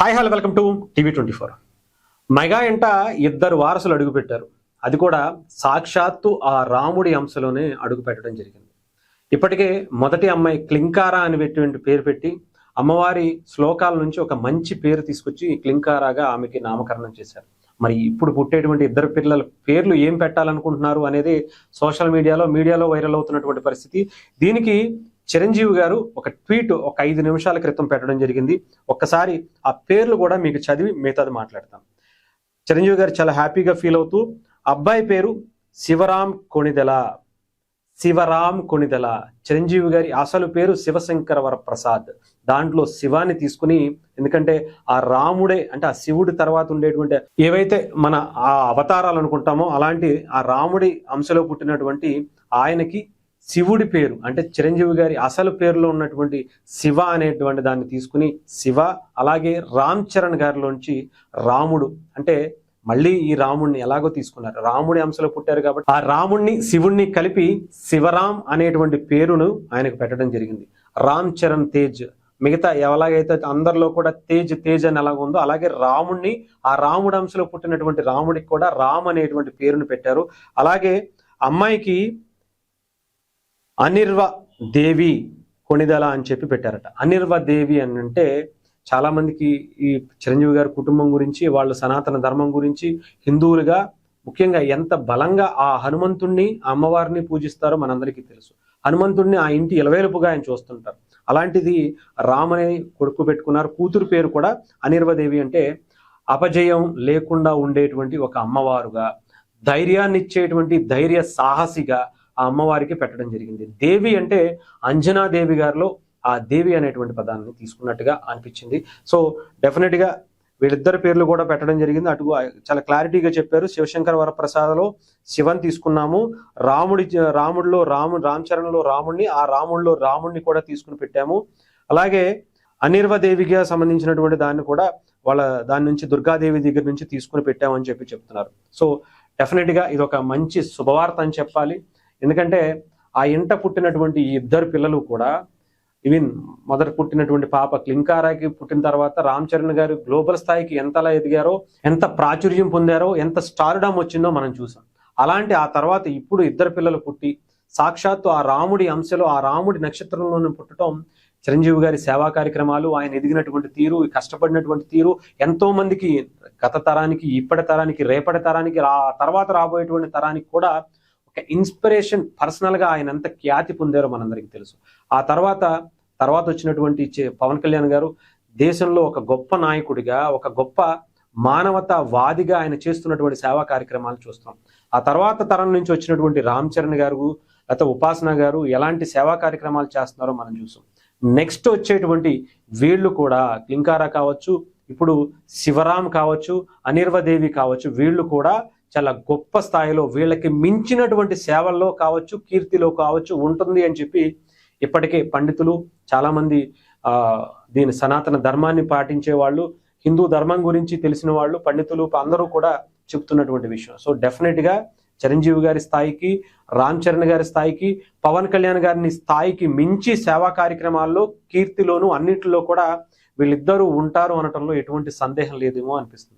Hi hello welcome to టీవీ24. Mega ఎంట ఇద్దరు వారసులు అడుగుపెట్టారు. అది కూడా సాక్షాత్తు ఆ రాముడి అంశలోనే అడుగు పెట్టడం జరిగింది. ఇప్పటికే మొదటి అమ్మాయి క్లింకారా అనేటువంటి పేరు పెట్టి అమ్మవారి శ్లోకాల నుంచి ఒక మంచి పేరు తీసుకొచ్చి క్లింకారాగా ఆమెకి నామకరణం చేశారు. మరి ఇప్పుడు పుట్టేటువంటి ఇద్దరు పిల్లల పేర్లు ఏం పెట్టాలనుకుంటున్నారు అనేది సోషల్ మీడియాలో వైరల్ అవుతున్నటువంటి పరిస్థితి. దీనికి చిరంజీవి గారు ఒక ట్వీట్ ఒక 5 నిమిషాల క్రితం పెట్టడం జరిగింది. ఒక్కసారి ఆ పేర్లు కూడా మీకు చదివి మిగతాది మాట్లాడతాం. చిరంజీవి గారు చాలా హ్యాపీగా ఫీల్ అవుతూ అబ్బాయి పేరు శివరాం కొణిదెల. చిరంజీవి గారి అసలు పేరు శివశంకర వరప్రసాద్. దాంట్లో శివాన్ని తీసుకుని, ఎందుకంటే ఆ రాముడే అంటే ఆ శివుడి తర్వాత ఉండేటువంటి ఏవైతే మన ఆ అవతారాలు అనుకుంటామో అలాంటి ఆ రాముడి అంశలో పుట్టినటువంటి ఆయనకి శివుడి పేరు అంటే చిరంజీవి గారి అసలు పేరులో ఉన్నటువంటి శివ అనేటువంటి దాన్ని తీసుకుని శివ, అలాగే రామ్ చరణ్ గారిలోంచి రాముడు అంటే మళ్ళీ ఈ రాముడిని ఎలాగో తీసుకున్నారు, రాముడి అంశలో పుట్టారు కాబట్టి ఆ రాముడిని శివుణ్ణి కలిపి శివరాం అనేటువంటి పేరును ఆయనకు పెట్టడం జరిగింది. రామ్ చరణ్ తేజ్, మిగతా ఎలాగైతే అందరిలో కూడా తేజ్ అని ఎలాగ ఉందో అలాగే రాముడిని ఆ రాముడి అంశలో పుట్టినటువంటి రాముడికి కూడా రామ్ అనేటువంటి పేరును పెట్టారు. అలాగే అమ్మాయికి అనిర్వ దేవి కొణిదెల అని చెప్పి పెట్టారట. అనిర్వ దేవి అని అంటే చాలా మందికి ఈ చిరంజీవి గారి కుటుంబం గురించి, వాళ్ళ సనాతన ధర్మం గురించి, హిందువులుగా ముఖ్యంగా ఎంత బలంగా ఆ హనుమంతుణ్ణి అమ్మవారిని పూజిస్తారో మనందరికీ తెలుసు. హనుమంతుణ్ణి ఆ ఇంటి ఇలవేలుపుగా ఆయన చూస్తుంటారు. అలాంటిది రామ్ అనే కొడుకు పెట్టుకున్నారు. కూతురు పేరు కూడా అనిర్వదేవి అంటే అపజయం లేకుండా ఉండేటువంటి ఒక అమ్మవారుగా, ధైర్యాన్ని ఇచ్చేటువంటి ధైర్య సాహసిగా ఆ అమ్మవారికి పెట్టడం జరిగింది. దేవి అంటే అంజనాదేవి గారిలో ఆ దేవి అనేటువంటి పదాన్ని తీసుకున్నట్టుగా అనిపించింది. సో డెఫినెట్ గా వీళ్ళిద్దరి పేర్లు కూడా పెట్టడం జరిగింది. అటు చాలా క్లారిటీగా చెప్పారు. శివశంకర వరప్రసాద్లో శివన్ తీసుకున్నాము, రాముడిలో రామ్ చరణ్లో రాముడిని, ఆ రాముడిలో రాముడిని కూడా తీసుకుని పెట్టాము. అలాగే అనిర్వదేవిగా సంబంధించినటువంటి దాన్ని కూడా దాని నుంచి దుర్గాదేవి దగ్గర నుంచి తీసుకుని పెట్టామని చెప్తున్నారు. సో డెఫినెట్ గా ఇది ఒక మంచి శుభవార్త అని చెప్పాలి. ఎందుకంటే ఆ ఇంట పుట్టినటువంటి ఈ ఇద్దరు పిల్లలు కూడా, ఈవెన్ మొదట పుట్టినటువంటి పాప క్లింకారాకి పుట్టిన తర్వాత రామ్ చరణ్ గారు గ్లోబల్ స్థాయికి ఎంతలా ఎదిగారో, ఎంత ప్రాచుర్యం పొందారో, ఎంత స్టార్డమ్ వచ్చిందో మనం చూసాం. అలాంటి ఆ తర్వాత ఇప్పుడు ఇద్దరు పిల్లలు పుట్టి సాక్షాత్తు ఆ రాముడి అంశలో ఆ రాముడి నక్షత్రంలోనే పుట్టడం, చిరంజీవి గారి సేవా కార్యక్రమాలు, ఆయన ఎదిగినటువంటి తీరు, కష్టపడినటువంటి తీరు ఎంతో మందికి గత తరానికి, ఇప్పటి తరానికి, రేపటి తరానికి, తర్వాత రాబోయేటువంటి తరానికి కూడా ఒక ఇన్స్పిరేషన్. పర్సనల్ గా ఆయన ఎంత ఖ్యాతి పొందారో మనందరికీ తెలుసు. ఆ తర్వాత వచ్చినటువంటి పవన్ కళ్యాణ్ గారు దేశంలో ఒక గొప్ప నాయకుడిగా, ఒక గొప్ప మానవతావాదిగా ఆయన చేస్తున్నటువంటి సేవా కార్యక్రమాలు చూస్తాం. ఆ తర్వాత తరం నుంచి వచ్చినటువంటి రామ్ చరణ్ గారు, లేకపోతే ఉపాసన గారు ఎలాంటి సేవా కార్యక్రమాలు చేస్తున్నారో మనం చూసాం. నెక్స్ట్ వచ్చేటువంటి వీళ్ళు కూడా క్లింకారా కావచ్చు, ఇప్పుడు శివరాం కావచ్చు, అనిర్వదేవి కావచ్చు, వీళ్ళు కూడా చాలా గొప్ప స్థాయిలో వీళ్ళకి మించినటువంటి సేవల్లో కావచ్చు, కీర్తిలో కావచ్చు ఉంటుంది అని చెప్పి ఇప్పటికే పండితులు చాలా మంది, దీని సనాతన ధర్మాన్ని పాటించే వాళ్ళు, హిందూ ధర్మం గురించి తెలిసిన వాళ్ళు, పండితులు అందరూ కూడా చెప్తున్నటువంటి విషయం. సో డెఫినెట్ గా చిరంజీవి గారి స్థాయికి, రామ్ చరణ్ గారి స్థాయికి, పవన్ కళ్యాణ్ గారిని స్థాయికి మించి సేవా కార్యక్రమాల్లో, కీర్తిలోను అన్నింటిలో కూడా వీళ్ళిద్దరూ ఉంటారు అనటంలో ఎటువంటి సందేహం లేదేమో అనిపిస్తుంది.